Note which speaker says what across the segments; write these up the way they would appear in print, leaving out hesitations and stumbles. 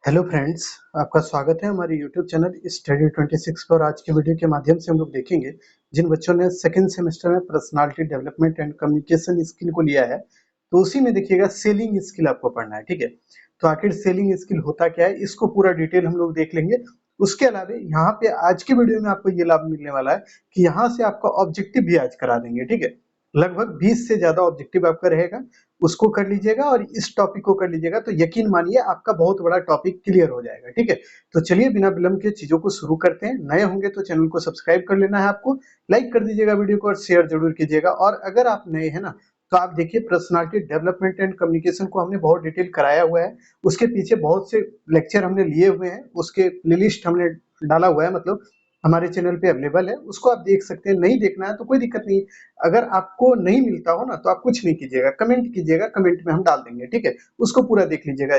Speaker 1: Hello friends, आपका स्वागत है हमारे यूट्यूब चैनल स्टडी 26 पर। आज की वीडियो के माध्यम से हम लोग देखेंगे जिन बच्चों ने सेकंड सेमेस्टर में personality development and communication skill को लिया है, तो उसी में देखिएगा सेलिंग स्किल आपको पढ़ना है। ठीक है, तो आखिर सेलिंग स्किल होता क्या है, इसको पूरा डिटेल हम लोग देख लेंगे। उसके अलावा यहाँ पे आज की वीडियो में आपको ये लाभ मिलने वाला है कि यहाँ से आपका ऑब्जेक्टिव भी आज करा देंगे। ठीक है, लगभग 20 से ज्यादा ऑब्जेक्टिव आपका रहेगा, उसको कर लीजिएगा और इस टॉपिक को कर लीजिएगा, तो यकीन मानिए आपका बहुत बड़ा टॉपिक क्लियर हो जाएगा। ठीक है, तो चलिए बिना विलंब के चीजों को शुरू करते हैं। नए होंगे तो चैनल को सब्सक्राइब कर लेना है आपको, लाइक कर दीजिएगा वीडियो को और शेयर जरूर कीजिएगा। और अगर आप नए हैं ना, तो आप देखिए पर्सनालिटी डेवलपमेंट एंड कम्युनिकेशन को हमने बहुत डिटेल कराया हुआ है, उसके पीछे बहुत से लेक्चर हमने लिए हुए हैं, उसके प्लेलिस्ट हमने डाला हुआ है, मतलब हमारे चैनल पे अवेलेबल है, उसको आप देख सकते हैं। नहीं देखना है तो कोई दिक्कत नहीं, अगर आपको नहीं मिलता हो ना तो आप कुछ नहीं कीजिएगा, कमेंट कीजिएगा, कमेंट में हम डाल देंगे। ठीक है, उसको पूरा देख लीजिएगा।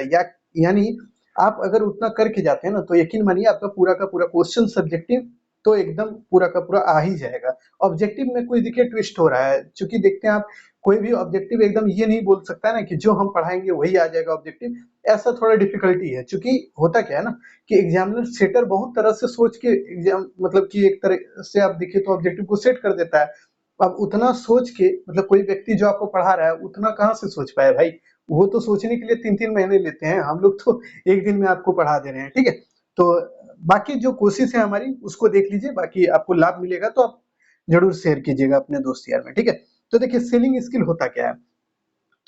Speaker 1: यानी आप अगर उतना करके जाते हैं ना, तो यकीन मानिए आपका पूरा का पूरा क्वेश्चन सब्जेक्टिव तो एकदम पूरा का पूरा आ ही जाएगा। ऑब्जेक्टिव में कोई देखिए ट्विस्ट हो रहा है, क्योंकि देखते हैं आप, कोई भी ऑब्जेक्टिव एकदम ये नहीं बोल सकता है ना कि जो हम पढ़ाएंगे वही आ जाएगा ऑब्जेक्टिव। ऐसा थोड़ा डिफिकल्टी है, क्योंकि होता क्या है ना कि एग्जामिनर सेटर बहुत तरह से सोच के एग्जाम, मतलब कि एक तरह से आप देखिए तो ऑब्जेक्टिव को सेट कर देता है। अब उतना सोच के, मतलब कोई व्यक्ति जो आपको पढ़ा रहा है उतना कहाँ से सोच पाए भाई, वो तो सोचने के लिए 3-3 महीने लेते हैं, हम लोग तो एक दिन में आपको पढ़ा दे रहे हैं। ठीक है, तो बाकी जो कोशिश है हमारी उसको देख लीजिए, बाकी आपको लाभ मिलेगा तो आप जरूर शेयर कीजिएगा अपने दोस्त यार में। ठीक है, तो देखिए सेलिंग स्किल होता क्या है।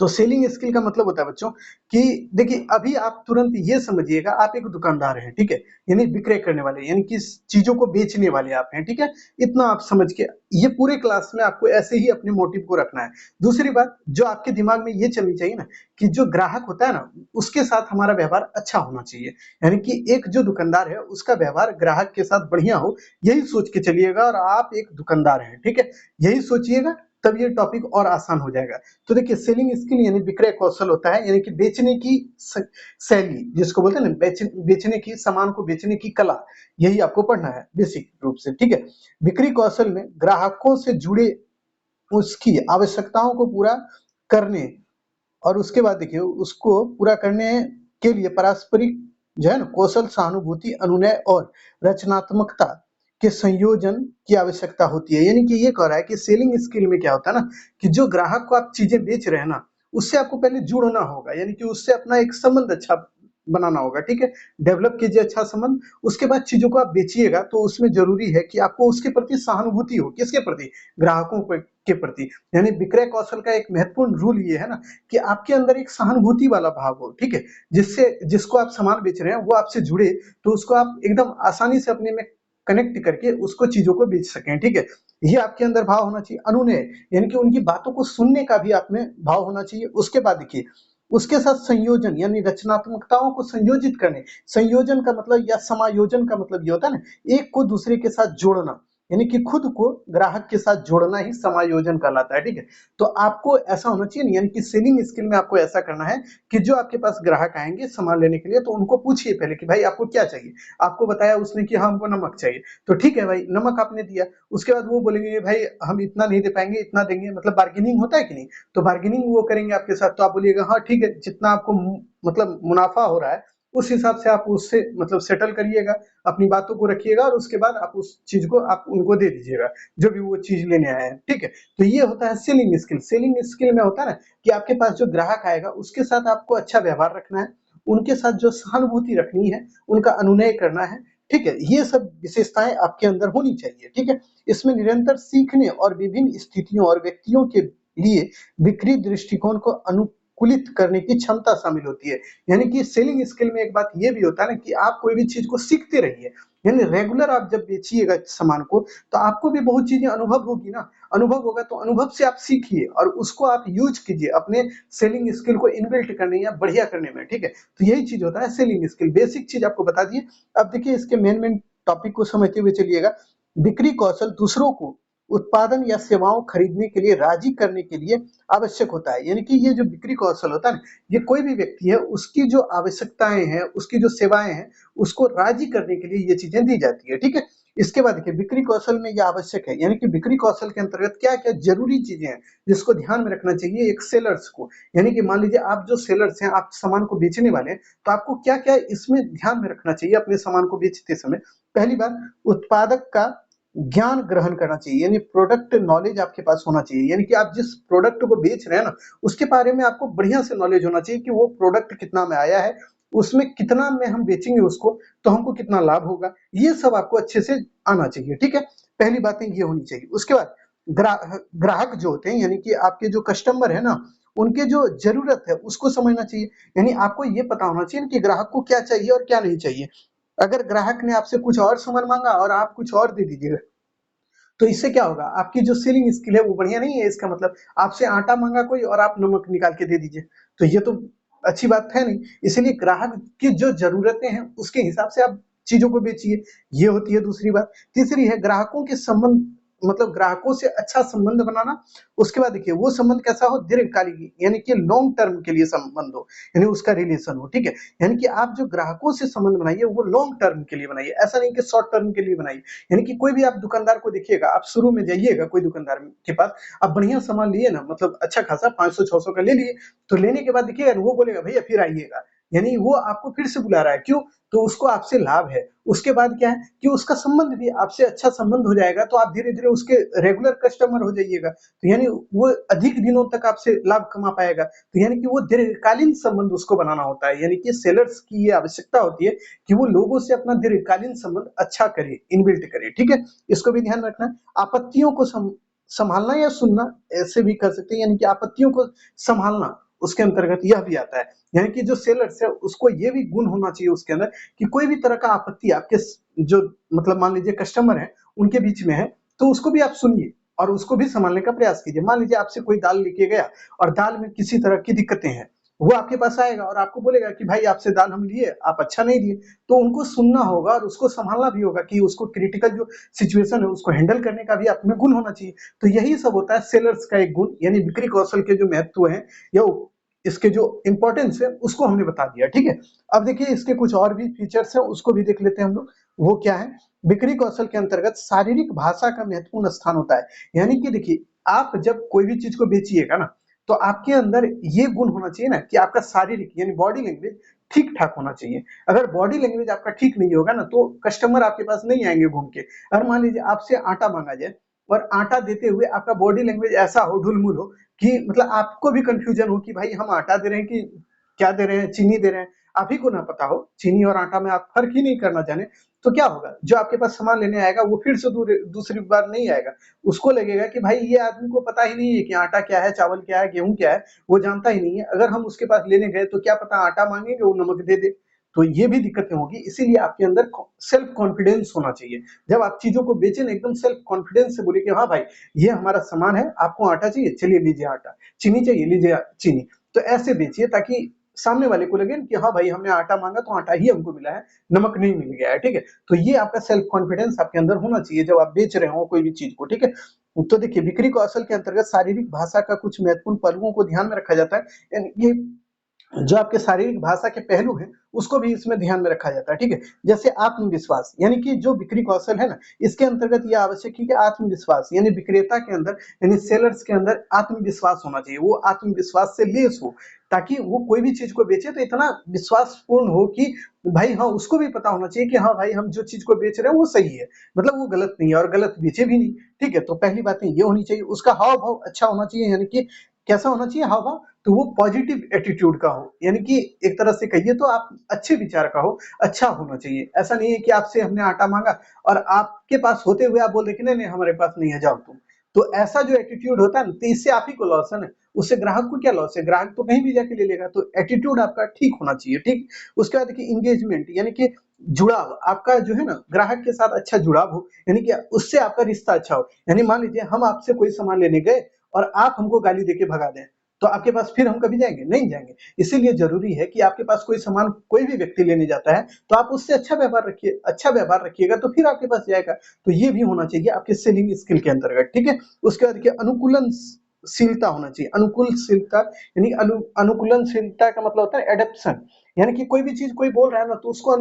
Speaker 1: तो सेलिंग स्किल का मतलब होता है बच्चों कि देखिए अभी आप तुरंत ये समझिएगा, आप एक दुकानदार हैं। ठीक है, यानी विक्रय करने वाले, यानी कि चीजों को बेचने वाले आप हैं। ठीक है, इतना आप समझ के ये पूरे क्लास में आपको ऐसे ही अपने मोटिव को रखना है। दूसरी बात जो आपके दिमाग में ये चलनी चाहिए ना, कि जो ग्राहक होता है ना उसके साथ हमारा व्यवहार अच्छा होना चाहिए। यानी कि एक जो दुकानदार है उसका व्यवहार ग्राहक के साथ बढ़िया हो, यही सोच के चलिएगा। और आप एक दुकानदार हैं, ठीक है, यही सोचिएगा, तब ये टॉपिक और आसान हो जाएगा। तो देखिए सेलिंग स्किल यानी विक्रय कौशल होता है, यानी कि बेचने की शैली, जिसको बोलते हैं ना बेचने की, सामान को बेचने की कला, यही आपको पढ़ना है बेसिक रूप से। ठीक है, बिक्री कौशल में ग्राहकों से जुड़े उसकी आवश्यकताओं को पूरा करने, और उसके बाद देखिए उसको पूरा करने के लिए पारस्परिक जो है ना कौशल, सहानुभूति, अनुनय और रचनात्मकता के संयोजन की आवश्यकता होती है। यानी कि ये कह रहा है कि सेलिंग स्किल में क्या होता है ना, कि जो ग्राहक को आप चीजें बेच रहे हैं ना, उससे आपको पहले जुड़ना होगा, यानी कि उससे अपना एक संबंध अच्छा बनाना होगा। ठीक है, डेवलप कीजिए अच्छा संबंध, उसके बाद चीजों को आप बेचिएगा, तो उसमें जरूरी है कि आपको उसके प्रति सहानुभूति हो। किसके प्रति? ग्राहकों के प्रति। यानी विक्रय कौशल का एक महत्वपूर्ण रूल ये है ना कि आपके अंदर एक सहानुभूति वाला भाव हो। ठीक है, जिससे जिसको आप सामान बेच रहे हैं वो आपसे जुड़े, तो उसको आप एकदम आसानी से अपने में कनेक्ट करके उसको चीजों को बेच सकें। ठीक है, ये आपके अंदर भाव होना चाहिए। अनुनय यानी कि उनकी बातों को सुनने का भी आप में भाव होना चाहिए। उसके बाद देखिए उसके साथ संयोजन, यानी रचनात्मकताओं को संयोजित करने, संयोजन का मतलब या समायोजन का मतलब ये होता है ना, एक को दूसरे के साथ जोड़ना, यानी कि खुद को ग्राहक के साथ जोड़ना ही समायोजन कहलाता है। ठीक है, तो आपको ऐसा होना चाहिए ना, यानी कि सेलिंग स्किल में आपको ऐसा करना है कि जो आपके पास ग्राहक आएंगे सामान लेने के लिए, तो उनको पूछिए पहले कि भाई आपको क्या चाहिए। आपको बताया उसने कि हाँ हमको नमक चाहिए, तो ठीक है भाई नमक आपने दिया। उसके बाद वो बोलेंगे भाई हम इतना नहीं दे पाएंगे, इतना देंगे, मतलब बार्गेनिंग होता है कि नहीं, तो बार्गेनिंग वो करेंगे आपके साथ, तो आप बोलिएगा हाँ ठीक है, जितना आपको मतलब मुनाफा हो रहा है उस हिसाब से आप उससे मतलब सेटल करिएगा, अपनी बातों को रखिएगा, और उसके बाद आप उस चीज को आप उनको दे दीजिएगा, जो भी वो चीज लेने आए हैं। ठीक है, तो ये होता है सेलिंग स्किल। सेलिंग स्किल में होता है ना कि आपके पास जो ग्राहक आएगा उसके साथ आपको अच्छा व्यवहार रखना है, उनके साथ जो सहानुभूति रखनी है, उनका अनुनय करना है। ठीक है, ये सब विशेषताएं आपके अंदर होनी चाहिए। ठीक है, इसमें निरंतर सीखने और विभिन्न स्थितियों और व्यक्तियों के लिए बिक्री दृष्टिकोण को अनुकूलित करने की क्षमता शामिल होती है। यानी कि सेलिंग स्किल में एक बात ये भी होता है ना कि आप कोई भी चीज को सीखते रहिए, यानी रेगुलर आप जब बेचिएगा सामान को, तो आपको भी बहुत चीजें अनुभव होगी ना, अनुभव होगा तो अनुभव से आप सीखिए और उसको आप यूज कीजिए अपने सेलिंग स्किल को इनबिल्ट करने या बढ़िया करने में। ठीक है, तो यही चीज होता है सेलिंग स्किल। बेसिक चीज आपको बता दिए। अब देखिए इसके मेन मेन टॉपिक को समझते हुए चलिएगा। बिक्री कौशल दूसरों को उत्पादन या सेवाओं खरीदने के लिए राजी करने के लिए आवश्यक होता है। यानी कि ये जो बिक्री कौशल होता है ना, ये कोई भी व्यक्ति है उसकी जो आवश्यकताएं हैं, उसकी जो सेवाएं हैं, उसको राजी करने के लिए ये चीजें दी जाती है। ठीक है, इसके बाद देखिए बिक्री कौशल में यह आवश्यक है, यानी कि बिक्री कौशल के अंतर्गत क्या क्या जरूरी चीजें हैं जिसको ध्यान में रखना चाहिए एक सेलर्स को। यानी कि मान लीजिए आप जो सेलर्स हैं, आप सामान को बेचने वाले हैं, तो आपको क्या क्या इसमें ध्यान में रखना चाहिए अपने सामान को बेचते समय। पहली बात, उत्पादक का ज्ञान ग्रहण करना चाहिए, यानी प्रोडक्ट नॉलेज आपके पास होना चाहिए। यानी कि आप जिस प्रोडक्ट को बेच रहे हैं ना, उसके बारे में आपको बढ़िया से नॉलेज होना चाहिए कि वो प्रोडक्ट कितना में आया है, उसमें कितना में हम बेचेंगे उसको तो हमको कितना लाभ होगा, ये सब आपको अच्छे से आना चाहिए। ठीक है, पहली बातें ये होनी चाहिए। उसके बाद ग्राहक जो होते हैं, यानी कि आपके जो कस्टमर है ना, उनके जो जरूरत है उसको समझना चाहिए। यानी आपको ये पता होना चाहिए कि ग्राहक को क्या चाहिए और क्या नहीं चाहिए। अगर ग्राहक ने आपसे कुछ और सामान मांगा और आप कुछ और दे दीजिएगा, तो इससे क्या होगा, आपकी जो सेलिंग स्किल है वो बढ़िया नहीं है। इसका मतलब आपसे आटा मांगा कोई और आप नमक निकाल के दे दीजिए, तो ये तो अच्छी बात है नहीं। इसलिए ग्राहक की जो जरूरतें हैं उसके हिसाब से आप चीजों को बेचिए, ये होती है दूसरी बात। तीसरी है ग्राहकों के संबंध, मतलब ग्राहकों से अच्छा संबंध बनाना। उसके बाद देखिए वो संबंध कैसा हो, दीर्घकालिक, यानी कि लॉन्ग टर्म के लिए संबंध हो, यानी उसका रिलेशन हो। ठीक है, यानी कि आप जो ग्राहकों से संबंध बनाइए वो लॉन्ग टर्म के लिए बनाइए, ऐसा नहीं कि शॉर्ट टर्म के लिए बनाइए। यानी कि कोई भी आप दुकानदार को देखिएगा, आप शुरू में जाइएगा कोई दुकानदार के पास, आप बढ़िया सामान लिए ना, मतलब अच्छा खासा 500-600 का ले लिए, तो लेने के बाद देखिएगा वो बोलेगा भैया फिर आइएगा, यानी वो आपको फिर से बुला रहा है। क्यों? तो उसको आपसे लाभ है। उसके बाद क्या है कि उसका संबंध भी आपसे अच्छा संबंध हो जाएगा, तो आप धीरे धीरे उसके रेगुलर कस्टमर हो जाइएगा, तो यानी वो अधिक दिनों तक आपसे लाभ कमा पाएगा। तो यानी कि वो दीर्घकालीन संबंध उसको बनाना होता है, यानी कि सेलर्स की ये आवश्यकता होती है कि वो लोगों से अपना दीर्घकालीन संबंध अच्छा करे, इनबिल्ट करे। ठीक है, इसको भी ध्यान रखना है। आपत्तियों को संभालना या सुनना, ऐसे भी कर सकते हैं, यानी कि आपत्तियों को संभालना उसके अंतर्गत यह भी आता है। यानी कि जो सेलर्स है उसको ये भी गुण होना चाहिए उसके अंदर कि कोई भी तरह का आपत्ति आपके जो, मतलब मान लीजिए कस्टमर है उनके बीच में है, तो उसको भी आप सुनिए और उसको भी संभालने का प्रयास कीजिए। मान लीजिए आपसे कोई दाल लेके गया और दाल में किसी तरह की दिक्कतें हैं, वो आपके पास आएगा और आपको बोलेगा कि भाई आपसे दाल हम लिए, आप अच्छा नहीं दिए। तो उनको सुनना होगा और उसको संभालना भी होगा कि उसको क्रिटिकल जो सिचुएशन है उसको हैंडल करने का भी आप में गुण होना चाहिए। तो यही सब होता है सेलर्स का एक गुण, यानी बिक्री कौशल के जो महत्व है या इसके जो इंपॉर्टेंस है उसको हमने बता दिया। ठीक है, अब देखिए इसके कुछ और भी फीचर्स हैं, उसको भी देख लेते हैं हम लोग। वो क्या है, बिक्री कौशल के अंतर्गत शारीरिक भाषा का महत्वपूर्ण स्थान होता है। यानी कि देखिए आप जब कोई भी चीज को बेचिएगा ना, तो आपके अंदर ये गुण होना चाहिए ना कि आपका शारीरिक यानी बॉडी लैंग्वेज ठीक ठाक होना चाहिए। अगर बॉडी लैंग्वेज आपका ठीक नहीं होगा ना, तो कस्टमर आपके पास नहीं आएंगे घूम के। अगर मान लीजिए आपसे आटा मांगा जाए और आटा देते हुए आपका बॉडी लैंग्वेज ऐसा हो, ढुलमुल हो, कि मतलब आपको भी कंफ्यूजन हो कि भाई हम आटा दे रहे हैं कि क्या दे रहे हैं, चीनी दे रहे हैं, आप ही को ना पता हो, चीनी और आटा में आप फर्क ही नहीं करना जाने, तो क्या होगा, जो आपके पास सामान लेने आएगा वो फिर से दूसरी बार नहीं आएगा। उसको लगेगा कि भाई ये आदमी को पता ही नहीं है कि आटा क्या है, चावल क्या है, गेहूं क्या है, वो जानता ही नहीं है। अगर हम उसके पास लेने गए तो क्या पता आटा मांगेंगे वो नमक दे दे, तो ये भी दिक्कतें होगी। इसीलिए आपके अंदर सेल्फ कॉन्फिडेंस होना चाहिए। जब आप चीजों को बेचें ना, एकदम सेल्फ कॉन्फिडेंस से बोलिए कि हाँ भाई ये हमारा सामान है, आपको आटा चाहिए, चलिए लीजिए आटा, चीनी चाहिए, लीजिए चीनी। तो ऐसे बेचिए ताकि सामने वाले को लगे कि हाँ भाई हमने आटा मांगा तो आटा ही हमको मिला है, नमक नहीं मिल गया है। ठीक है, तो ये आपका सेल्फ कॉन्फिडेंस आपके अंदर होना चाहिए जब आप बेच रहे हो कोई भी चीज को। ठीक है, तो देखिए बिक्री कौशल के अंतर्गत शारीरिक भाषा का कुछ महत्वपूर्ण पहलुओं को ध्यान में रखा जाता है। ये जो आपके शारीरिक भाषा के पहलू हैं उसको भी इसमें ध्यान में रखा जाता है। ठीक है, जैसे आत्मविश्वास, यानी कि जो बिक्री कौशल है ना, इसके अंतर्गत यह आवश्यक है कि आत्मविश्वास, यानी विक्रेता के अंदर, यानी सेलर्स के अंदर आत्मविश्वास होना चाहिए। वो आत्मविश्वास से लेस हो, ताकि वो कोई भी चीज को बेचे तो इतना विश्वासपूर्ण हो कि भाई हाँ उसको भी पता होना चाहिए कि हाँ भाई हम जो चीज को बेच रहे हैं वो सही है, मतलब वो गलत नहीं है और गलत बेचे भी नहीं। ठीक है, तो पहली बात ये होनी चाहिए। उसका हाव भाव अच्छा होना चाहिए, यानी कि कैसा होना चाहिए हाव भाव, तो वो पॉजिटिव एटीट्यूड का हो, यानी कि एक तरह से कहिए तो आप अच्छे विचार का हो, अच्छा होना चाहिए। ऐसा नहीं है कि आपसे हमने आटा मांगा और आपके पास होते हुए आप बोल रहे कि नहीं नहीं हमारे पास नहीं है, जाओ तुम। तो ऐसा जो एटीट्यूड होता है ना, तो इससे आप ही को लॉस है ना, उससे ग्राहक को क्या लॉस है, ग्राहक तो कहीं भी जाके ले लेगा। तो एटीट्यूड आपका ठीक होना चाहिए। ठीक, उसके बाद देखिए इंगेजमेंट, यानी कि जुड़ाव आपका जो है ना ग्राहक के साथ अच्छा जुड़ाव हो, यानी कि उससे आपका रिश्ता अच्छा हो। यानी मान लीजिए हम आपसे कोई सामान लेने गए और आप हमको गाली देके भगा दें, तो आपके पास फिर हम कभी जाएंगे नहीं जाएंगे। इसीलिए जरूरी है कि आपके पास कोई सामान कोई भी व्यक्ति लेने जाता है तो आप उससे अच्छा व्यवहार रखिए, अच्छा व्यवहार रखिएगा तो फिर आपके पास जाएगा। तो ये भी होना चाहिए आपके सेलिंग स्किल के अंतर्गत। ठीक है, उसके बाद देखिए अनुकूलनशीलता होना चाहिए। अनुकूलशीलता यानी अनुकूलनशीलता का मतलब होता है एडेप्शन, यानी कि कोई भी चीज कोई बोल रहा है ना, तो उसको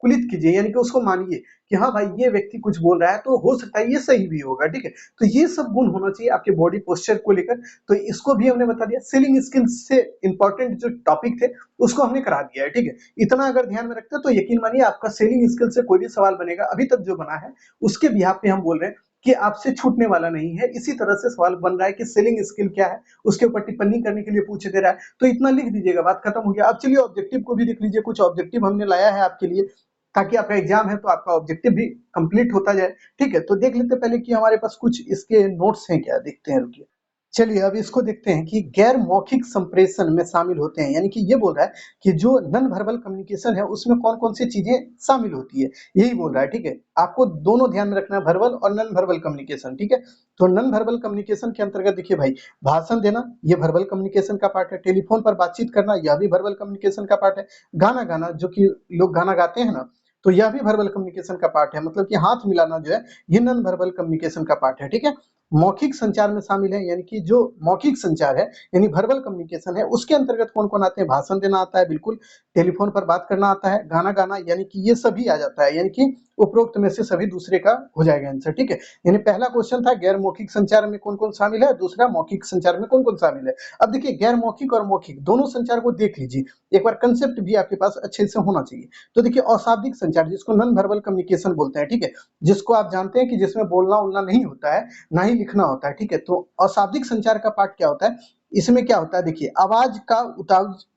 Speaker 1: कुलित कीजिए, यानी कि उसको मानिए कि हाँ भाई ये व्यक्ति कुछ बोल रहा है तो हो सकता है ये सही भी होगा, ठीक है। तो ये सब गुण होना चाहिए आपके बॉडी पोस्चर को लेकर। तो इसको भी हमने बता दिया। सेलिंग स्किल्स से इंपॉर्टेंट जो टॉपिक थे उसको हमने करा दिया है, ठीक है। इतना अगर ध्यान में रखते हैं तो यकीन मानिए आपका सेलिंग स्किल से कोई भी सवाल बनेगा अभी तक जो बना है उसके बिहाफ पे हम बोल रहे हैं कि आपसे छूटने वाला नहीं है। इसी तरह से सवाल बन रहा है कि सेलिंग स्किल क्या है, उसके ऊपर टिप्पणी करने के लिए पूछ दे रहा है, तो इतना लिख दीजिएगा, बात खत्म हो गया। अब चलिए ऑब्जेक्टिव को भी देख लीजिए। कुछ ऑब्जेक्टिव हमने लाया है आपके लिए ताकि आपका एग्जाम है तो आपका ऑब्जेक्टिव भी कंप्लीट होता जाए, ठीक है। तो देख लेते हैं पहले कि हमारे पास कुछ इसके नोट्स हैं क्या, देखते हैं, रुकिए। चलिए अब इसको देखते हैं कि गैर मौखिक संप्रेषण में शामिल होते हैं, यानी कि ये बोल रहा है कि जो नॉन वर्बल कम्युनिकेशन है उसमें कौन कौन सी चीजें शामिल होती है, यही बोल रहा है, ठीक है। आपको दोनों ध्यान में रखना है, वर्बल और नॉन वर्बल कम्युनिकेशन, ठीक है। तो नॉन वर्बल कम्युनिकेशन के अंतर्गत देखिए भाई, भाषण देना ये वर्बल कम्युनिकेशन का पार्ट है, टेलीफोन पर बातचीत करना यह भी वर्बल कम्युनिकेशन का पार्ट है, गाना गाना जो कि लोग गाना गाते हैं ना, तो यह भी वर्बल कम्युनिकेशन का पार्ट है, मतलब कि हाथ मिलाना जो है ये नॉन वर्बल कम्युनिकेशन का पार्ट है, ठीक है। मौखिक संचार में शामिल है, यानी कि जो मौखिक संचार है यानी वर्बल कम्युनिकेशन है उसके अंतर्गत कौन कौन आते हैं, भाषण देना आता है बिल्कुल, टेलीफोन पर बात करना आता है, गाना गाना यानी कि ये सभी आ जाता है, यानी कि उपरोक्त में से सभी दूसरे का हो जाएगा आंसर, ठीक है। यानी पहला क्वेश्चन था गैर मौखिक संचार में कौन कौन शामिल है, दूसरा मौखिक संचार में कौन कौन शामिल है। अब देखिए गैर मौखिक और मौखिक दोनों संचार को देख लीजिए, एक बार कंसेप्ट भी आपके पास अच्छे से होना चाहिए। तो देखिए अशाब्दिक संचार जिसको नॉन वर्बल कम्युनिकेशन बोलते हैं, ठीक है, जिसको आप जानते हैं कि जिसमें बोलना उलना नहीं होता है, ना ही लिखना होता है, ठीक है। तो अशाब्दिक संचार का पार्ट क्या होता है, इसमें क्या होता है, देखिए आवाज का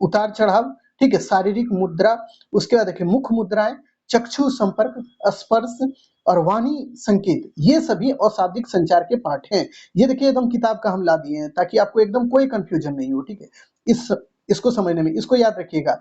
Speaker 1: उतार चढ़ाव, ठीक है, शारीरिक मुद्रा, उसके बाद देखिए मुख मुद्राएं, चक्षु संपर्क, स्पर्श और वाणी संकेत, ये सभी अशाब्दिक संचार के पार्ट हैं। ये देखिए एकदम किताब का हम ला दिए हैं ताकि आपको एकदम कोई कंफ्यूजन नहीं हो, ठीक है। इस इसको समझने में, इसको याद रखिएगा,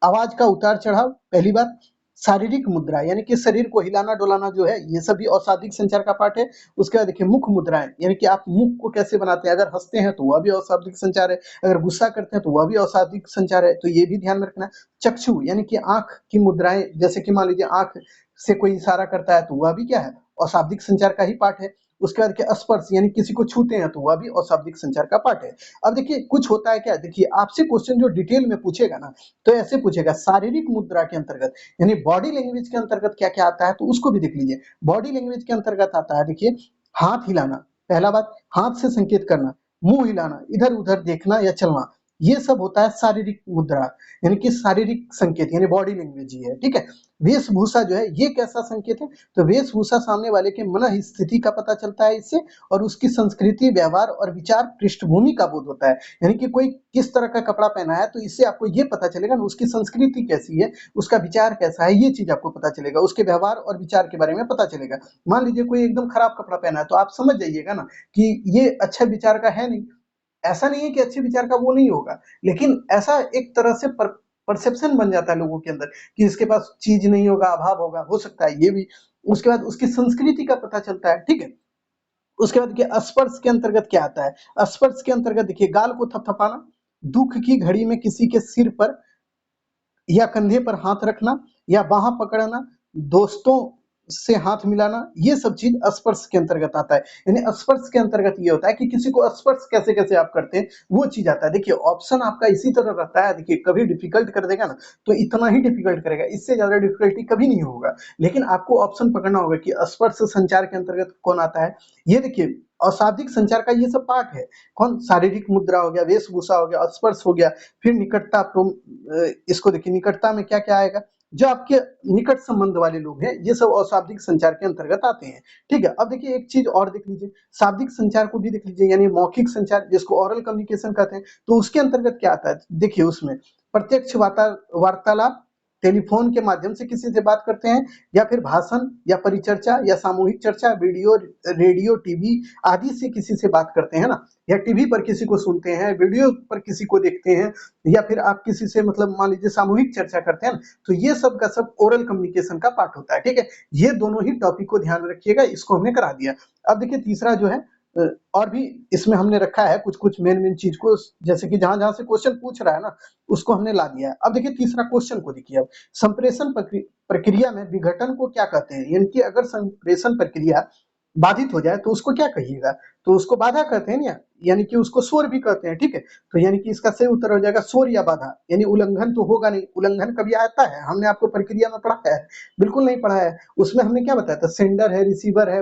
Speaker 1: आवाज का उतार चढ़ाव पहली बात, शारीरिक मुद्रा यानी कि शरीर को हिलाना डुलाना जो है ये सभी अशाब्दिक संचार का पार्ट है। उसके बाद देखिए मुख मुद्राएं, यानी कि आप मुख को कैसे बनाते हैं, अगर हंसते हैं तो वह भी अशाब्दिक संचार है, अगर गुस्सा करते हैं तो वह भी अशाब्दिक संचार है, तो ये भी ध्यान में रखना है। चक्षु यानी कि आंख की मुद्राएं, जैसे कि मान लीजिए आंख से कोई इशारा करता है तो वह भी क्या है, अशाब्दिक संचार का ही पार्ट है। उसके बाद क्या, स्पर्श यानी किसी को छूते हैं तो वह भी अशाब्दिक संचार का पार्ट है। अब देखिए कुछ होता है क्या, देखिए आपसे क्वेश्चन जो डिटेल में पूछेगा ना तो ऐसे पूछेगा शारीरिक मुद्रा के अंतर्गत, यानी बॉडी लैंग्वेज के अंतर्गत क्या क्या आता है, तो उसको भी देख लीजिए। बॉडी लैंग्वेज के अंतर्गत आता है देखिए हाथ हिलाना, पहला बात, हाथ से संकेत करना, मुंह हिलाना, इधर उधर देखना या चलना, ये सब होता है शारीरिक मुद्रा, यानी कि शारीरिक संकेत यानी बॉडी लैंग्वेज ही है, ठीक है। वेशभूषा जो है ये कैसा संकेत है, तो वेशभूषा सामने वाले के मन स्थिति का पता चलता है इससे, और उसकी संस्कृति व्यवहार और विचार पृष्ठभूमि का बोध होता है, यानी कि कोई किस तरह का कपड़ा पहना है तो इससे आपको ये पता चलेगा ना उसकी संस्कृति कैसी है, उसका विचार कैसा है, ये चीज आपको पता चलेगा, उसके व्यवहार और विचार के बारे में पता चलेगा। मान लीजिए कोई एकदम खराब कपड़ा पहना है तो आप समझ जाइएगा ना कि ये अच्छा विचार का है नहीं। ऐसा नहीं है कि अच्छे विचार का वो नहीं होगा, लेकिन ऐसा एक तरह से परसेप्शन बन जाता है लोगों के अंदर कि इसके पास चीज नहीं होगा, अभाव होगा, हो सकता है ये भी। उसके बाद उसकी संस्कृति का पता चलता है, ठीक है। उसके बाद देखिए स्पर्श के अंतर्गत क्या आता है, स्पर्श के अंतर्गत देखिए गाल को थपथपाना, दुख की घड़ी में किसी के सिर पर या कंधे पर हाथ रखना या बाह पकड़ना, दोस्तों से हाथ मिलाना, ये सब चीज स्पर्श के अंतर्गत आता है। यानी स्पर्श के अंतर्गत ये होता है कि किसी को स्पर्श कैसे कैसे आप करते हैं वो चीज आता है। देखिए ऑप्शन आपका इसी तरह रहता है, देखिए कभी डिफिकल्ट कर देगा ना तो इतना ही डिफिकल्ट करेगा, इससे ज्यादा डिफिकल्टी कभी नहीं होगा, लेकिन आपको ऑप्शन पकड़ना होगा कि स्पर्श संचार के अंतर्गत कौन आता है। ये देखिए अशाब्दिक संचार का ये सब पार्ट है, कौन, शारीरिक मुद्रा हो गया, वेशभूषा हो गया, स्पर्श हो गया, फिर निकटता, इसको देखिए निकटता में क्या क्या आएगा, जो आपके निकट संबंध वाले लोग हैं ये सब अशाब्दिक संचार के अंतर्गत आते हैं, ठीक है। अब देखिए एक चीज और देख लीजिए, शाब्दिक संचार को भी देख लीजिए, यानी मौखिक संचार जिसको ओरल कम्युनिकेशन कहते हैं, तो उसके अंतर्गत क्या आता है, देखिए उसमें प्रत्यक्ष वार्तालाप, टेलीफोन के माध्यम से किसी से बात करते हैं, या फिर भाषण या परिचर्चा या सामूहिक चर्चा, वीडियो, रेडियो, टीवी आदि से किसी से बात करते हैं ना, या टीवी पर किसी को सुनते हैं, वीडियो पर किसी को देखते हैं, या फिर आप किसी से मतलब मान लीजिए सामूहिक चर्चा करते हैं ना, तो ये सब का सब ओरल कम्युनिकेशन का पार्ट होता है, ठीक है। ये दोनों ही टॉपिक को ध्यान रखिएगा, इसको हमने करा दिया। अब देखिए तीसरा जो है और भी इसमें हमने रखा है कुछ कुछ मेन मेन चीज को, जैसे कि जहां जहां से क्वेश्चन पूछ रहा है ना उसको हमने ला दिया है। अब देखिए तीसरा क्वेश्चन को देखिए, अब संप्रेषण प्रक्रिया में विघटन को क्या कहते हैं, यानी कि अगर संप्रेषण प्रक्रिया बाधित हो जाए तो उसको क्या कहिएगा? तो उसको बाधा कहते हैं ना, यानी कि उसको शोर भी कहते हैं, ठीक है? तो यानी कि इसका सही उत्तर हो जाएगा शोर या बाधा, यानी उल्लंघन तो होगा नहीं। उल्लंघन कभी आता है? हमने आपको प्रक्रिया में पढ़ाया है? बिल्कुल नहीं पढ़ाया है। उसमें हमने क्या बताया था? सेंडर है, रिसीवर है,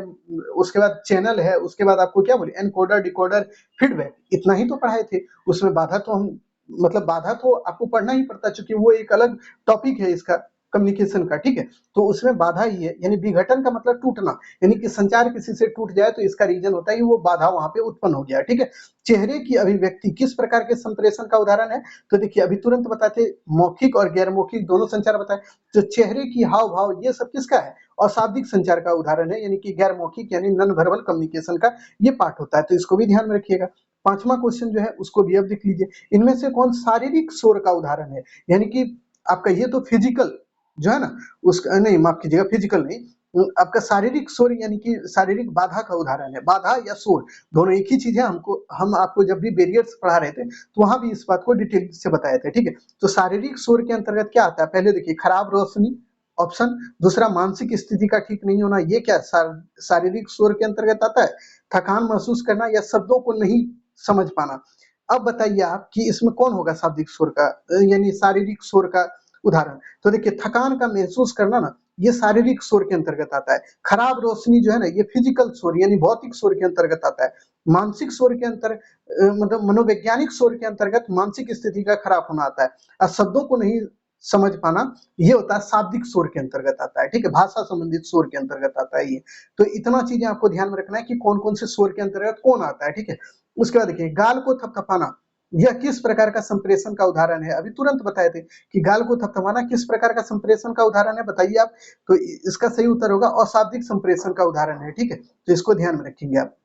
Speaker 1: उसके बाद चैनल है, उसके बाद आपको क्या बोले, एनकोडर, डिकोडर, फीडबैक, इतना ही तो पढ़ाए थे। उसमें बाधा तो हम मतलब बाधा तो आपको पढ़ना ही पड़ता है, चूंकि वो एक अलग टॉपिक है इसका, कम्युनिकेशन का, ठीक है? तो उसमें बाधा ही है, यानी विघटन का मतलब टूटना, यानी कि संचार किसी से टूट जाए तो इसका रीजन होता है कि वो बाधा वहां पे उत्पन्न हो गया, ठीक है? चेहरे की अभिव्यक्ति किस प्रकार के संप्रेषण का उदाहरण है? तो देखिए अभी तुरंत बताते, मौखिक और गैर मौखिक दोनों संचार बताए। तो चेहरे की हाव भाव ये सब किसका है? अशाब्दिक संचार का उदाहरण है, यानी कि गैर मौखिक यानी नॉन वर्बल कम्युनिकेशन का ये पार्ट होता है, तो इसको भी ध्यान में रखिएगा। पांचवा क्वेश्चन जो है उसको भी अब लिख लीजिए, इनमें से कौन शारीरिक शोर का उदाहरण है? यानी कि आपका ये तो फिजिकल जो है ना, उसका नहीं, माफ कीजिएगा, फिजिकल नहीं, आपका शारीरिक शोर यानी कि शारीरिक बाधा का उदाहरण है। बाधा या शोर दोनों एक ही चीज है। हम आपको जब भी बैरियर्स पढ़ा रहे थे तो वहां भी इस बात को डिटेल से बताए थे, ठीक है? तो शारीरिक शोर के अंतर्गत क्या आता है? पहले देखिए, खराब रोशनी ऑप्शन, दूसरा मानसिक स्थिति का ठीक नहीं होना, ये क्या शारीरिक शोर के अंतर्गत आता है? थकान महसूस करना या शब्दों को नहीं समझ पाना। अब बताइए आप कि इसमें कौन होगा शाब्दिक शोर का यानी शारीरिक शोर का उदाहरण? तो देखिए, थकान का महसूस करना ना, ये शारीरिक शोर के अंतर्गत आता है। खराब रोशनी जो है ना, ये फिजिकल शोर यानी भौतिक शोर के अंतर्गत आता है। मानसिक शोर के मतलब मनोवैज्ञानिक शोर के अंतर्गत मानसिक स्थिति का खराब होना आता है। और शब्दों को नहीं समझ पाना, ये होता है शाब्दिक शोर के अंतर्गत आता है, ठीक है? भाषा संबंधित शोर के अंतर्गत आता है ये। तो इतना चीजें आपको ध्यान में रखना है कि कौन कौन से शोर के अंतर्गत कौन आता है, ठीक है? उसके बाद देखिए, गाल को थपथपाना, यह किस प्रकार का संप्रेषण का उदाहरण है? अभी तुरंत बताए थे कि गाल को थपथपाना किस प्रकार का संप्रेषण का उदाहरण है, बताइए आप। तो इसका सही उत्तर होगा अशाब्दिक संप्रेषण का उदाहरण है, ठीक है? तो इसको ध्यान में रखेंगे आप।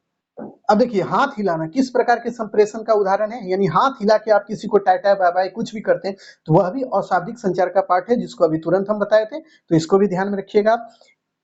Speaker 1: अब देखिए, हाथ हिलाना किस प्रकार के संप्रेषण का उदाहरण है? यानी हाथ हिला के आप किसी को टाटा बाय बाय कुछ भी करते हैं, तो वह भी अशाब्दिक संचार का पार्ट है, जिसको अभी तुरंत हम बताए थे। तो इसको भी ध्यान में रखिएगा आप।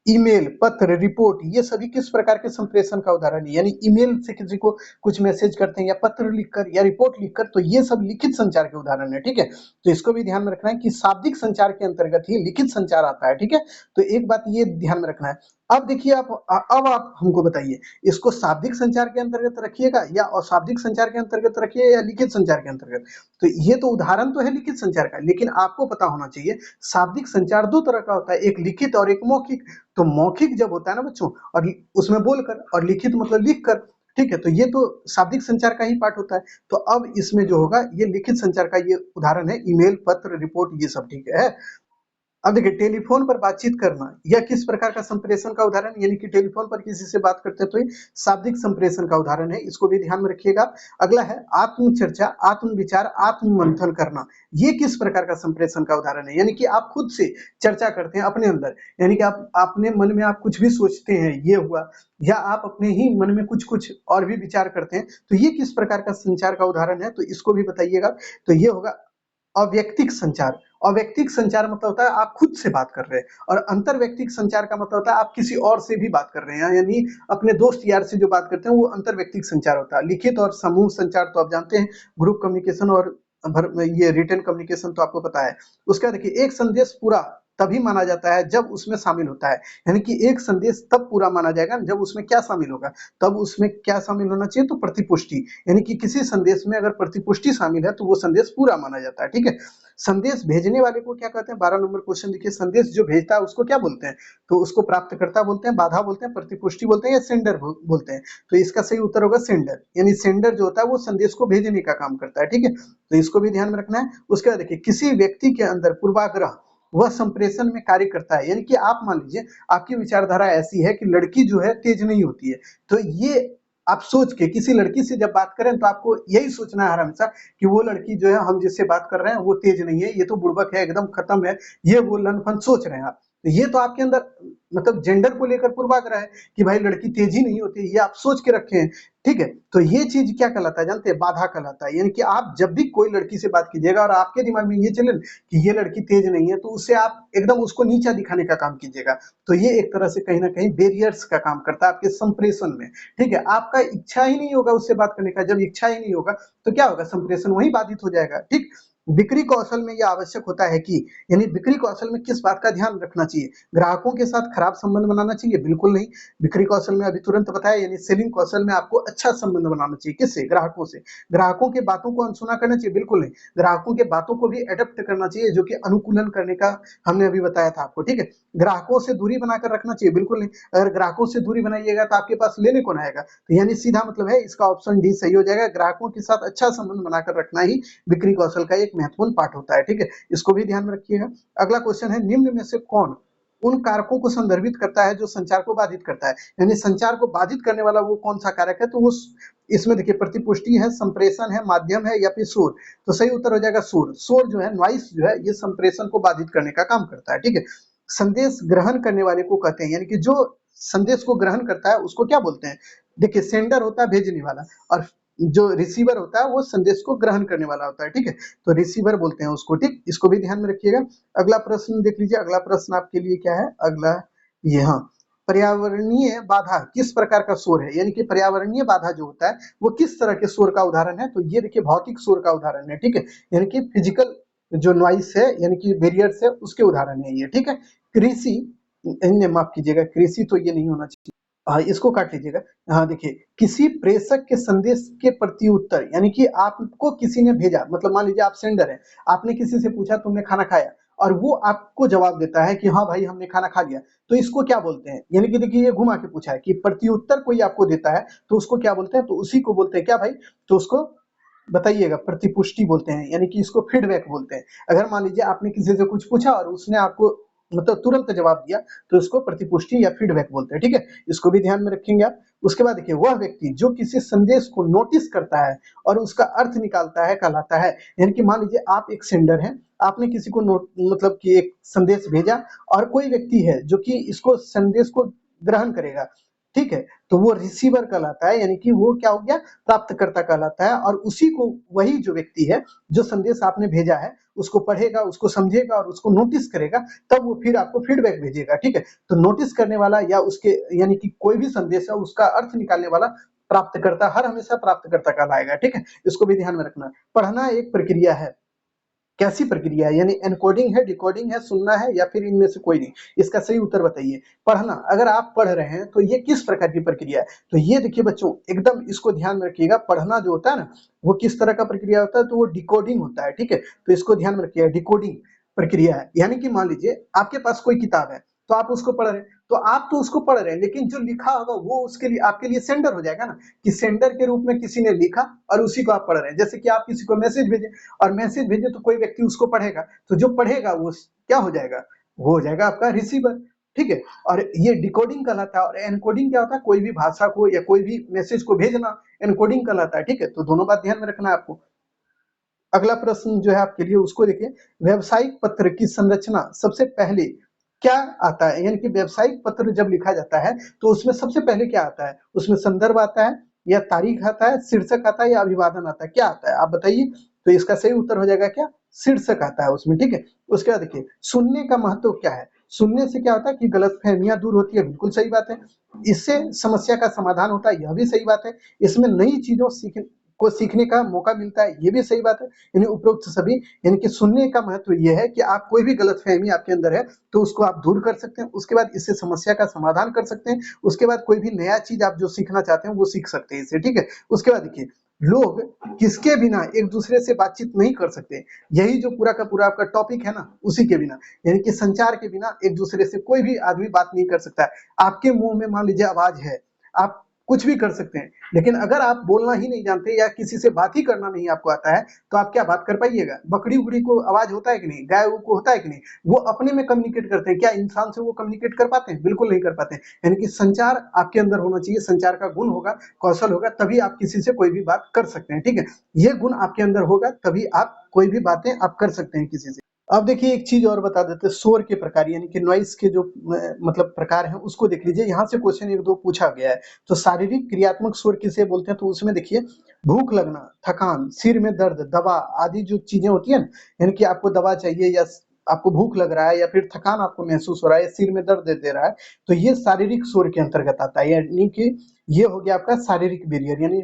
Speaker 1: ईमेल, पत्र, रिपोर्ट, ये सभी किस प्रकार के संप्रेषण का उदाहरण है? यानी ईमेल से किसी को कुछ मैसेज करते हैं या पत्र लिखकर या रिपोर्ट लिखकर, तो ये सब लिखित संचार के उदाहरण है, ठीक है? तो इसको भी ध्यान में रखना है कि शाब्दिक संचार के अंतर्गत ही लिखित संचार आता है, ठीक है? तो एक बात ये ध्यान में रखना है। अब देखिए अब आप हमको बताइए, इसको शाब्दिक संचार के अंतर्गत रखिएगा या अशाब्दिक संचार के अंतर्गत रखिए या लिखित संचार के अंतर्गत? तो ये तो उदाहरण तो है लिखित संचार का, लेकिन आपको पता होना चाहिए शाब्दिक संचार दो तरह का होता है, एक लिखित और एक मौखिक। तो मौखिक जब होता है ना बच्चों, और उसमें बोलकर, और लिखित मतलब लिखकर, ठीक है? तो ये तो शाब्दिक संचार का ही पार्ट होता है। तो अब इसमें जो होगा ये लिखित संचार का ये उदाहरण है, ईमेल, पत्र, रिपोर्ट, ये सब, ठीक है? अब देखिए, टेलीफोन पर बातचीत करना, यह किस प्रकार का संप्रेषण का उदाहरण? यानी कि टेलीफोन पर किसी से बात करते हैं तो ये शाब्दिक संप्रेषण का उदाहरण है, इसको भी ध्यान में रखिएगा। अगला है आत्मचर्चा, आत्मविचार, आत्ममंथन करना, ये किस प्रकार का संप्रेषण का उदाहरण है? यानी कि आप खुद से चर्चा करते हैं अपने अंदर, यानी कि आप अपने मन में आप कुछ भी सोचते हैं, ये हुआ, या आप अपने ही मन में कुछ कुछ और भी विचार करते हैं, तो ये किस प्रकार का संचार का उदाहरण है? तो इसको भी बताइएगा। तो ये होगा अव्यक्तिक संचार। अव्यक्तिक संचार मतलब होता है आप खुद से बात कर रहे हैं, और अंतरव्यक्तिक संचार का मतलब होता है आप किसी और से भी बात कर रहे हैं, यानी अपने दोस्त यार से जो बात करते हैं वो अंतरव्यक्तिक संचार होता है। लिखित और समूह संचार तो आप जानते हैं, ग्रुप कम्युनिकेशन, और ये रिटन कम्युनिकेशन तो आपको पता है। उसका देखिए, एक संदेश पूरा तभी माना जाता है जब उसमें शामिल होता है, यानी कि एक संदेश तब पूरा माना जाएगा जब उसमें क्या शामिल होगा? तब उसमें क्या शामिल होना चाहिए? तो प्रतिपुष्टि, यानी कि किसी संदेश में अगर प्रतिपुष्टि शामिल है तो वो संदेश पूरा माना जाता है, ठीक है? संदेश भेजने वाले को क्या कहते हैं? 12 नंबर क्वेश्चन देखिए, संदेश जो भेजता है उसको क्या बोलते हैं? तो उसको प्राप्तकर्ता बोलते हैं, बाधा बोलते हैं, प्रतिपुष्टि बोलते हैं, या सेंडर बोलते हैं? तो इसका सही उत्तर होगा सेंडर, यानी सेंडर जो होता है वो संदेश को भेजने का काम करता है, ठीक है? तो इसको भी ध्यान में रखना है। उसके बाद देखिए, किसी व्यक्ति के अंदर पूर्वाग्रह वह संप्रेषण में कार्य करता है, यानी कि आप मान लीजिए आपकी विचारधारा ऐसी है कि लड़की जो है तेज नहीं होती है, तो ये आप सोच के किसी लड़की से जब बात करें तो आपको यही सोचना है हमेशा कि वो लड़की जो है हम जिससे बात कर रहे हैं वो तेज नहीं है, ये तो बुड़बक है, एकदम खत्म है, ये वो लनफन सोच रहे हैं आप। तो ये तो आपके अंदर मतलब जेंडर को लेकर पूर्वाग्रह है कि भाई लड़की तेजी नहीं होती, ये आप सोच के रखे हैं, ठीक है? तो ये चीज क्या कहलाता है जानते हैं? बाधा कहलाता है। यानी कि आप जब भी कोई लड़की से बात कीजिएगा और आपके दिमाग में ये चले कि ये लड़की तेज नहीं है, तो उससे आप एकदम उसको नीचा दिखाने का काम कीजिएगा। तो ये एक तरह से कहीं ना कहीं बैरियर्स का काम करता है आपके संप्रेषण में, ठीक है? आपका इच्छा ही नहीं होगा उससे बात करने का, जब इच्छा ही नहीं होगा तो क्या होगा? संप्रेषण वही बाधित हो जाएगा, ठीक? बिक्री कौशल में यह आवश्यक होता है कि, यानी बिक्री कौशल में किस बात का ध्यान रखना चाहिए? ग्राहकों के साथ खराब संबंध बनाना चाहिए? बिल्कुल नहीं। बिक्री कौशल में अभी तुरंत बताया, यानी सेलिंग कौशल में आपको अच्छा संबंध बनाना चाहिए। किससे? ग्राहकों से। ग्राहकों के बातों को अनसुना करना चाहिए? बिल्कुल नहीं। ग्राहकों के बातों को भी एडप्ट करना चाहिए, जो कि अनुकूलन करने का हमने अभी बताया था आपको, ठीक है। ग्राहकों से दूरी बनाकर रखना चाहिए? बिल्कुल नहीं। अगर ग्राहकों से दूरी बनाइएगा तो आपके पास लेने कौन आएगा? तो यानी सीधा मतलब है इसका ऑप्शन डी सही हो जाएगा। ग्राहकों के साथ अच्छा संबंध बनाकर रखना ही बिक्री कौशल का एक महत्वपूर्ण पार्ट होता है, ठीक है। इसको भी ध्यान में रखिएगा। अगला क्वेश्चन है, निम्न में से कौन उन कारकों को संदर्भित करता है जो संचार को बाधित करता है? यानी संचार को बाधित करने वाला वो कौन सा कारक है? तो वो इसमें देखिए प्रतिपुष्टि है, संप्रेषण है, माध्यम है या फिर शोर। तो सही उत्तर हो जाएगा शोर। शोर जो है, नॉइस जो है, ये संप्रेषण को बाधित करने का काम करता है, ठीक है। संदेश ग्रहण करने वाले को कहते हैं, यानी कि जो संदेश को ग्रहण करता है उसको क्या बोलते हैं? देखिए सेंडर होता है भेजने वाला, और जो रिसीवर होता है वो संदेश को ग्रहण करने वाला होता है, ठीक है। तो रिसीवर बोलते हैं उसको, ठीक। इसको भी ध्यान में रखिएगा। अगला प्रश्न देख लीजिए। अगला प्रश्न आपके लिए क्या है? अगला ये, हाँ, पर्यावरणीय बाधा किस प्रकार का शोर है? यानी कि पर्यावरणीय बाधा जो होता है वो किस तरह के शोर का उदाहरण है? तो ये देखिए भौतिक शोर का उदाहरण है, ठीक है। यानी कि फिजिकल जो नॉइस है, यानी कि बैरियर्स है, उसके उदाहरण है ये, ठीक है। कृषि, माफ कीजिएगा, कृषि तो ये नहीं होना चाहिए। हाँ, इसको काट लीजिएगा। हाँ देखिए, किसी प्रेषक के संदेश के प्रति उत्तर, यानी कि आपको किसी ने भेजा, मतलब मान लीजिए आप सेंडर हैं, आपने किसी से पूछा तुमने खाना खाया, और वो आपको जवाब देता है कि हाँ भाई हमने खाना खा लिया, तो इसको क्या बोलते हैं? यानी कि देखिए ये घुमा के पूछा है कि प्रति उत्तर कोई आपको देता है तो उसको क्या बोलते हैं? तो उसी को बोलते हैं क्या भाई? तो उसको बताइएगा। प्रतिपुष्टि बोलते हैं, यानी कि इसको फीडबैक बोलते हैं। अगर मान लीजिए आपने किसी से कुछ पूछा और उसने आपको मतलब तुरंत जवाब दिया, तो इसको प्रतिपुष्टि या फीडबैक बोलते हैं, ठीक है। इसको भी ध्यान में रखेंगे आप। उसके बाद देखिए, वह व्यक्ति जो किसी संदेश को नोटिस करता है और उसका अर्थ निकालता है कहलाता है। यानी कि मान लीजिए आप एक सेंडर हैं, आपने किसी को नोट मतलब कि एक संदेश भेजा, और कोई व्यक्ति है जो कि इसको संदेश को ग्रहण करेगा, ठीक है, तो वो रिसीवर कहलाता है। यानी कि वो क्या हो गया? प्राप्तकर्ता कहलाता है। और उसी को, वही जो व्यक्ति है जो संदेश आपने भेजा है, उसको पढ़ेगा, उसको समझेगा और उसको नोटिस करेगा, तब वो फिर आपको फीडबैक भेजेगा, ठीक है। तो नोटिस करने वाला या उसके, यानी कि कोई भी संदेश है उसका अर्थ निकालने वाला प्राप्तकर्ता हर हमेशा प्राप्तकर्ता कहलाएगा, ठीक है। इसको भी ध्यान में रखना। पढ़ना एक प्रक्रिया है। कैसी प्रक्रिया है? यानी एनकोडिंग है, डिकोडिंग है, सुनना है, या फिर इनमें से कोई नहीं? इसका सही उत्तर बताइए। पढ़ना, अगर आप पढ़ रहे हैं तो ये किस प्रकार की प्रक्रिया है? तो ये देखिए बच्चों, एकदम इसको ध्यान में रखिएगा। पढ़ना जो होता है ना, वो किस तरह का प्रक्रिया होता है? तो वो डिकोडिंग होता है, ठीक है। तो इसको ध्यान में रखिएगा, डिकोडिंग प्रक्रिया है। यानी कि मान लीजिए आपके पास कोई किताब है, तो आप उसको पढ़ रहे हैं, तो आप तो उसको पढ़ रहे हैं, लेकिन जो लिखा होगा वो उसके लिए, आपके लिए सेंडर हो जाएगा ना, कि सेंडर के रूप में किसी ने लिखा और उसी को आप पढ़ रहे हैं। जैसे कि आप किसी को मैसेज भेजे, और मैसेज भेजे तो कोई व्यक्ति उसको पढ़ेगा, तो जो पढ़ेगा वो क्या हो जाएगा? वो हो जाएगा आपका रिसीवर, ठीक है। और ये डिकोडिंग कहलाता है। और एनकोडिंग क्या होता है? कोई भी भाषा को या कोई भी मैसेज को भेजना एनकोडिंग कहलाता है, ठीक है। तो दोनों बात ध्यान में रखना है आपको। अगला प्रश्न जो है आपके लिए, उसको देखिए। व्यावसायिक पत्र की संरचना सबसे पहले क्या आता है? यानी कि व्यावसायिक पत्र जब लिखा जाता है तो उसमें सबसे पहले क्या आता है? उसमें संदर्भ आता है, या तारीख आता है, शीर्षक आता है, या अभिवादन आता है? क्या आता है आप बताइए। तो इसका सही उत्तर हो जाएगा क्या? शीर्षक आता है उसमें, ठीक है। उसके बाद देखिए, सुनने का महत्व क्या है? सुनने से क्या होता है कि गलतफहमियां दूर होती है, बिल्कुल सही बात है। इससे समस्या का समाधान होता है, यह भी सही बात है। इसमें नई चीजों सीखने का मौका मिलता है, ये भी सही बात है। यानी उपरोक्त सभी, यानी कि सुनने का महत्व ये है कि आप कोई भी गलतफहमी आपके अंदर है तो उसको आप दूर कर सकते हैं। उसके बाद इससे समस्या का समाधान कर सकते हैं। उसके बाद कोई भी नया चीज आप जो सीखना चाहते हैं वो सीख सकते हैं इससे, ठीक है। उसके बाद देखिए, लोग किसके बिना एक दूसरे से बातचीत नहीं कर सकते? यही जो पूरा का पूरा आपका टॉपिक है ना, उसी के बिना, यानी कि संचार के बिना एक दूसरे से कोई भी आदमी बात नहीं कर सकता है। आपके मुंह में मान लीजिए आवाज है, आप कुछ भी कर सकते हैं, लेकिन अगर आप बोलना ही नहीं जानते या किसी से बात ही करना नहीं आपको आता है, तो आप क्या बात कर पाइएगा? बकरी उकड़ी को आवाज होता है कि नहीं? गाय को होता है कि नहीं? वो अपने में कम्युनिकेट करते हैं, क्या इंसान से वो कम्युनिकेट कर पाते हैं? बिल्कुल नहीं कर पाते हैं। यानी कि संचार आपके अंदर होना चाहिए, संचार का गुण होगा, कौशल होगा, तभी आप किसी से कोई भी बात कर सकते हैं, ठीक है। ये गुण आपके अंदर होगा तभी आप कोई भी बातें आप कर सकते हैं किसी से। अब देखिए एक चीज और बता देते हैं, शोर के प्रकार, यानी कि नॉइस के जो मतलब प्रकार हैं उसको देख लीजिए। यहाँ से क्वेश्चन एक दो पूछा गया है। तो शारीरिक क्रियात्मक शोर किसे बोलते हैं? तो उसमें देखिए, भूख लगना, थकान, सिर में दर्द, दवा आदि जो चीजें होती है ना, यानी कि आपको दवा चाहिए, या आपको भूख लग रहा है, या फिर थकान आपको महसूस हो रहा है, या सिर में दर्द दे रहा है, तो ये शारीरिक शोर के अंतर्गत आता है। यानी कि ये हो गया आपका शारीरिक बैरियर, यानी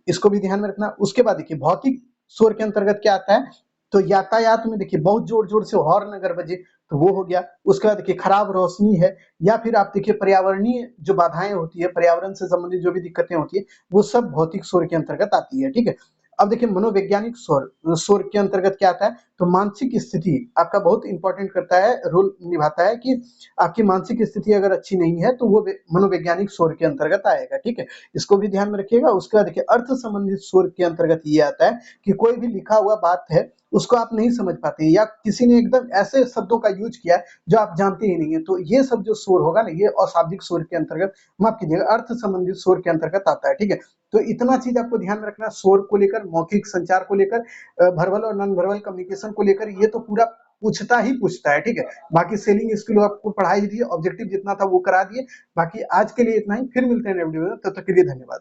Speaker 1: इसको भी ध्यान में रखना। उसके बाद देखिए, भौतिक शोर के अंतर्गत क्या आता है? तो यातायात में देखिए बहुत जोर-जोर से हॉर्न अगर बजे तो वो हो गया। उसके बाद देखिए खराब रोशनी है, या फिर आप देखिए पर्यावरणीय जो बाधाएँ होती है, पर्यावरण से संबंधित जो भी दिक्कतें होती है, वो सब भौतिक शोर के अंतर्गत आती है, ठीक है? अब देखिए मनोवैज्ञानिक शोर, शोर के अंतर्गत क्या आता है? तो मानसिक स्थिति आपका बहुत इम्पोर्टेंट करता है, रोल निभाता है कि आपकी मानसिक स्थिति अगर अच्छी नहीं है, तो वो मनोवैज्ञानिक शोर के अंतर्गत आएगा, ठीक है? इसको भी ध्यान में रखिएगा। उसके बाद देखिए अर्थ संबंधित शोर के अंतर्गत ये आता है कि कोई भी लिखा हुआ बात है, उसको आप नहीं समझ पाते, या किसी ने एकदम ऐसे शब्दों का यूज किया जो आप जानते ही नहीं है, तो ये सब जो शोर होगा ना, ये अशाब्दिक शोर के अंतर्गत, माफ कीजिएगा, अर्थ संबंधित शोर के अंतर्गत आता है, ठीक है? तो इतना चीज आपको ध्यान में रखना, शोर को लेकर, मौखिक संचार को लेकर, वर्बल और नॉन वर्बल कम्युनिकेशन को लेकर, ये तो पूरा पूछता ही पूछता है, ठीक है? बाकी सेलिंग स्किल आपको पढ़ाई दिए, ऑब्जेक्टिव जितना था वो करा दिए। बाकी आज के लिए इतना ही, फिर मिलते हैं नए वीडियो में, तब तक के लिए धन्यवाद।